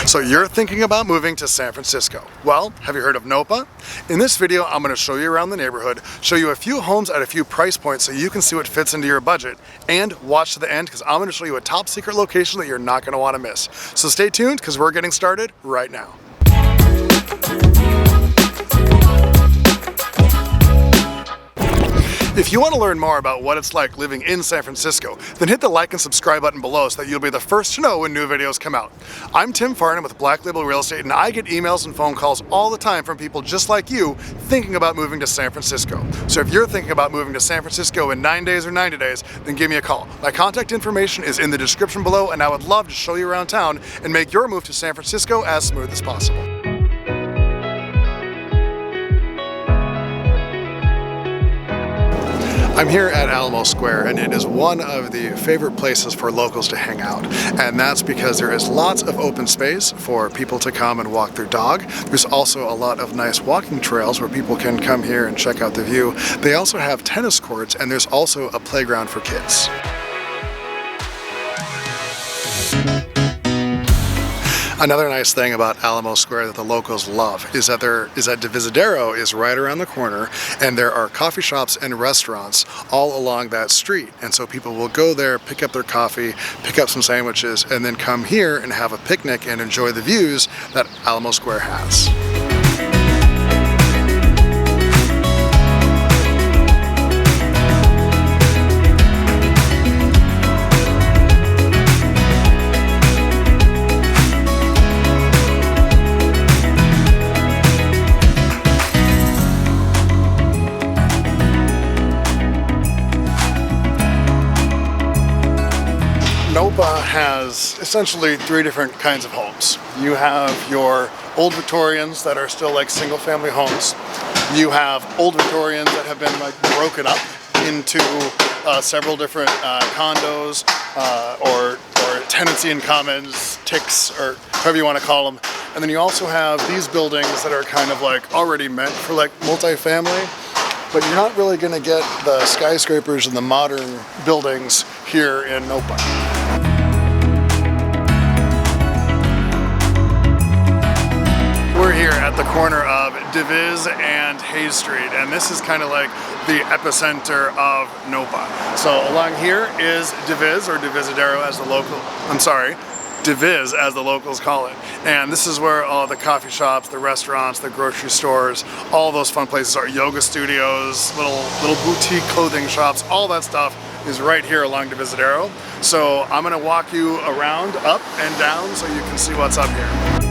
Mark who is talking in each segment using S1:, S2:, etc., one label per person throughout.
S1: So you're thinking about moving to San Francisco. Well, have you heard of Nopa? In this video, I'm going to show you around the neighborhood, show you a few homes at a few price points so you can see what fits into your budget, and watch to the end because I'm going to show you a top secret location that you're not going to want to miss. So stay tuned because we're getting started right now. If you want to learn more about what it's like living in San Francisco, then hit the like and subscribe button below so that you'll be the first to know when new videos come out. I'm Tim Farnham with Black Label Real Estate, and I get emails and phone calls all the time from people just like you thinking about moving to San Francisco. So if you're thinking about moving to San Francisco in 9 days or 90 days, then give me a call. My contact information is in the description below, and I would love to show you around town and make your move to San Francisco as smooth as possible. I'm here at Alamo Square, and it is one of the favorite places for locals to hang out. And that's because there is lots of open space for people to come and walk their dog. There's also a lot of nice walking trails where people can come here and check out the view. They also have tennis courts, and there's also a playground for kids. Another nice thing about Alamo Square that the locals love is that Divisdero is right around the corner, and there are coffee shops and restaurants all along that street. And so people will go there, pick up their coffee, pick up some sandwiches, and then come here and have a picnic and enjoy the views that Alamo Square has. Nopa has essentially three different kinds of homes. You have your old Victorians that are still like single family homes. You have old Victorians that have been like broken up into several different condos or tenancy in commons, ticks, or however you want to call them. And then you also have these buildings that are kind of like already meant for like multifamily, but you're not really going to get the skyscrapers and the modern buildings here in Nopa. We're here at the corner of Divis and Hayes Street, and this is kind of like the epicenter of Nopa. So along here is Divis, or Divisadero as Divis as the locals call it. And this is where all the coffee shops, the restaurants, the grocery stores, all those fun places are. Yoga studios, little boutique clothing shops, all that stuff is right here along Divisadero. So I'm gonna walk you around, up and down, so you can see what's up here.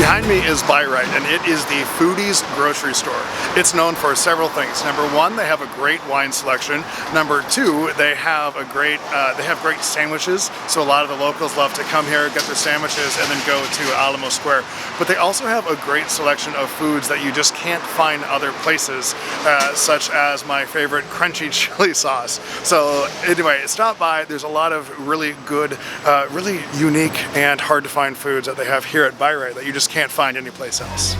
S1: Behind me is Buy Right, and it is the foodies grocery store. It's known for several things. Number one, they have a great wine selection. Number two, they have great sandwiches. So a lot of the locals love to come here, get their sandwiches, and then go to Alamo Square. But they also have a great selection of foods that you just can't find other places, such as my favorite crunchy chili sauce. So anyway, stop by. There's a lot of really good, really unique and hard to find foods that they have here at Buy Right that you just can't find anyplace else.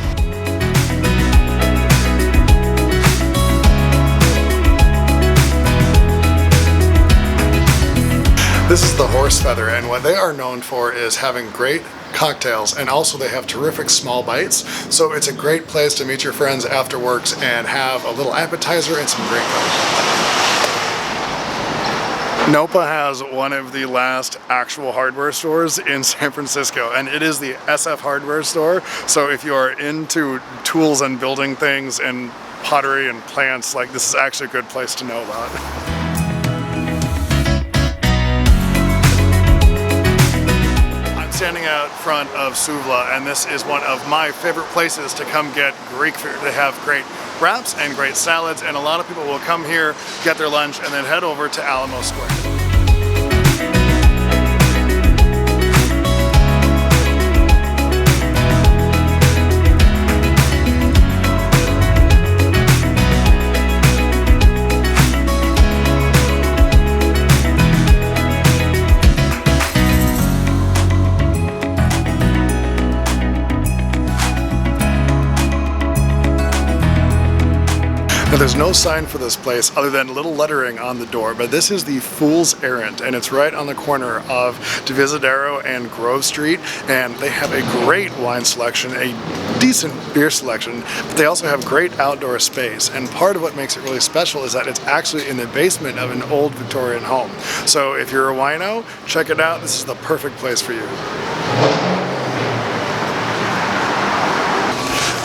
S1: This is the Horse Feather, and what they are known for is having great cocktails, and also they have terrific small bites. So it's a great place to meet your friends after works and have a little appetizer and some great cocktails. Nopa has one of the last actual hardware stores in San Francisco, and it is the SF hardware store. So if you're into tools and building things and pottery and plants, like this is actually a good place to know about. Standing out front of Sula, and this is one of my favorite places to come get Greek food. They have great wraps and great salads, and a lot of people will come here, get their lunch, and then head over to Alamo Square. there's no sign for this place other than little lettering on the door, but this is the Fool's Errand, and it's right on the corner of Divisdero and Grove Street, and they have a great wine selection, a decent beer selection, but they also have great outdoor space, and part of what makes it really special is that it's actually in the basement of an old Victorian home. So if you're a wino, check it out. This is the perfect place for you.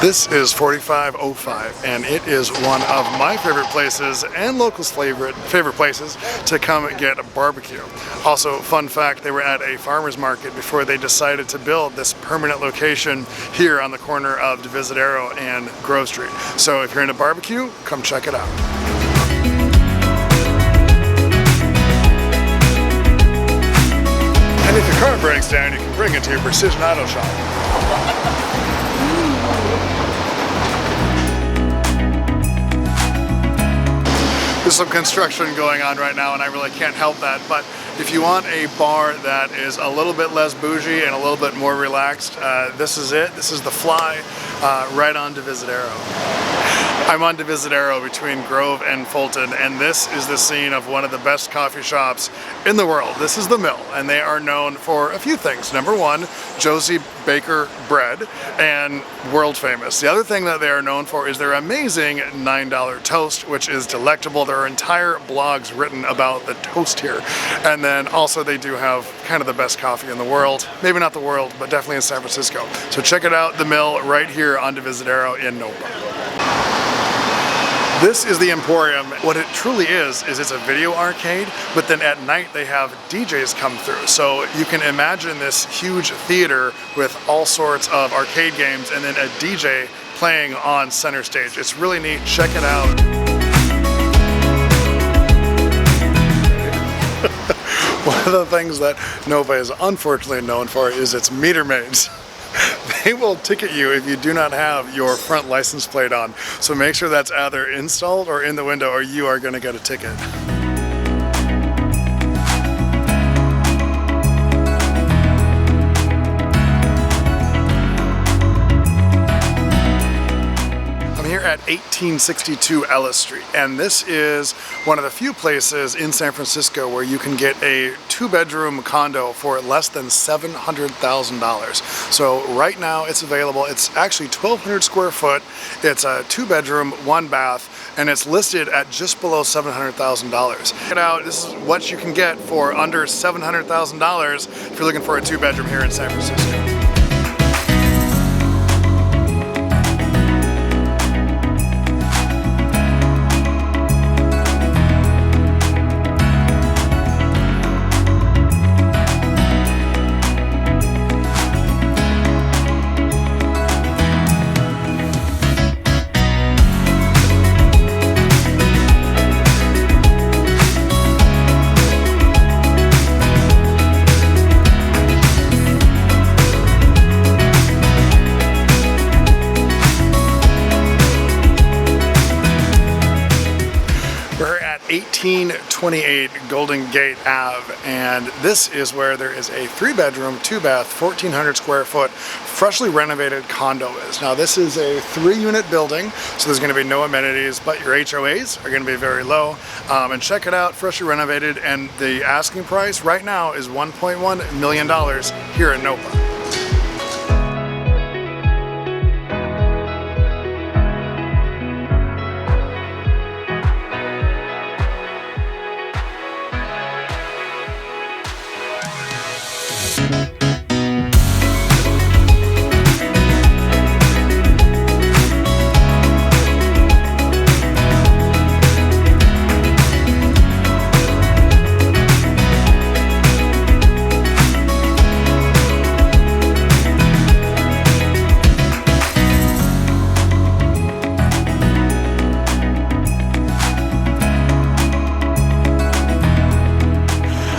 S1: This is 4505, and it is one of my favorite places and locals' favorite places to come get a barbecue. Also, fun fact, they were at a farmer's market before they decided to build this permanent location here on the corner of Divisadero and Grove Street. So if you're into barbecue, come check it out. And if your car breaks down, you can bring it to your Precision Auto Shop. There's some construction going on right now and I really can't help that, but if you want a bar that is a little bit less bougie and a little bit more relaxed, this is it. This is the Fly, right on Divisadero. I'm on Divisadero between Grove and Fulton, and this is the scene of one of the best coffee shops in the world. This is The Mill, and they are known for a few things. Number one, Josie Baker bread, and world famous. The other thing that they are known for is their amazing $9 toast, which is delectable. There are entire blogs written about the toast here. And then also they do have kind of the best coffee in the world. Maybe not the world, but definitely in San Francisco. So check it out, The Mill, right here on Divisadero in Nopa. This is the Emporium. What it truly is it's a video arcade, but then at night they have DJs come through. So you can imagine this huge theater with all sorts of arcade games and then a DJ playing on center stage. It's really neat. Check it out. One of the things that Nopa is unfortunately known for is its meter maids. They will ticket you if you do not have your front license plate on. So make sure that's either installed or in the window or you are going to get a ticket. At 1862 Ellis Street, and this is one of the few places in San Francisco where you can get a 2-bedroom condo for less than $700,000. So right now it's available. It's actually 1,200 square foot. It's a 2-bedroom, 1-bath, and it's listed at just below $700,000. Check it out. This is what you can get for under $700,000 if you're looking for a 2-bedroom here in San Francisco. We're at 1828 Golden Gate Ave, and this is where there is a 3-bedroom, 2-bath, 1,400 square foot, freshly renovated condo is. Now this is a 3-unit building, so there's going to be no amenities, but your HOAs are going to be very low. And check it out, freshly renovated, and the asking price right now is $1.1 million here in Nopa.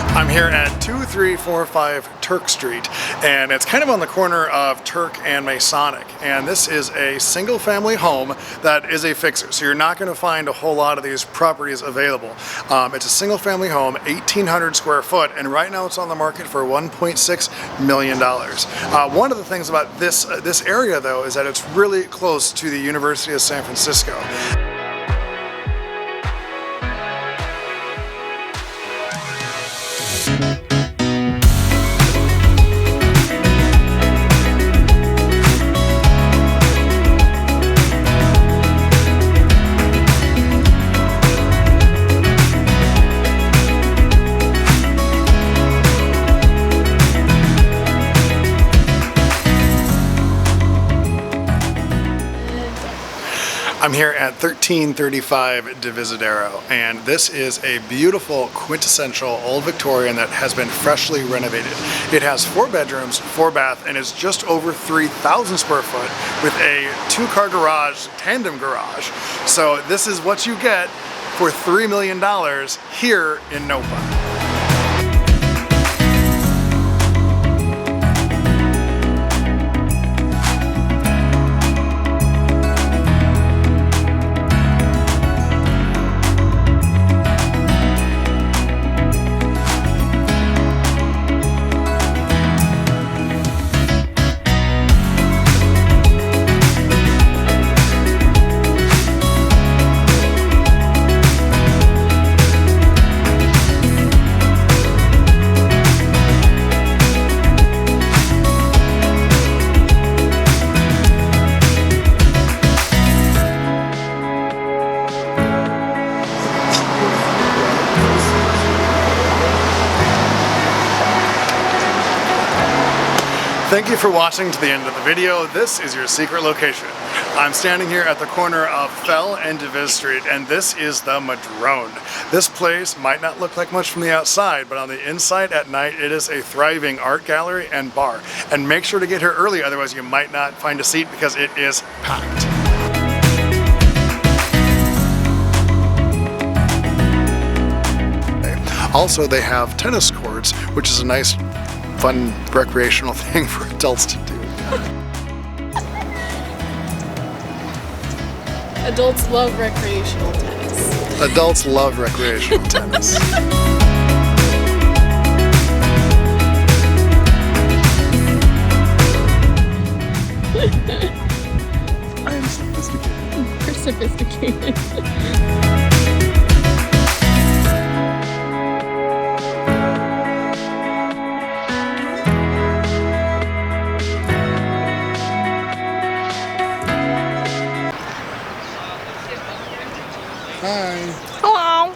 S1: I'm here at 2345 Turk Street, and it's kind of on the corner of Turk and Masonic, and this is a single family home that is a fixer, so you're not going to find a whole lot of these properties available. It's a single family home, 1,800 square foot, and right now it's on the market for $1.6 million. One of the things about this area though is that it's really close to the University of San Francisco. I'm here at 1335 Divisdero, and this is a beautiful, quintessential old Victorian that has been freshly renovated. It has 4 bedrooms, 4 bath, and is just over 3,000 square foot with a 2-car garage, tandem garage. So this is what you get for $3 million here in Nopa. Thank you for watching to the end of the video. This is your secret location. I'm standing here at the corner of Fell and Divis Street, and this is the Madrone. This place might not look like much from the outside, but on the inside at night it is a thriving art gallery and bar. And make sure to get here early, otherwise you might not find a seat because it is packed. Also, they have tennis courts, which is a nice, fun, recreational thing for adults to do.
S2: Adults love recreational tennis.
S1: Adults love recreational tennis. I am sophisticated.
S2: We're sophisticated.
S1: Hi.
S2: Hello.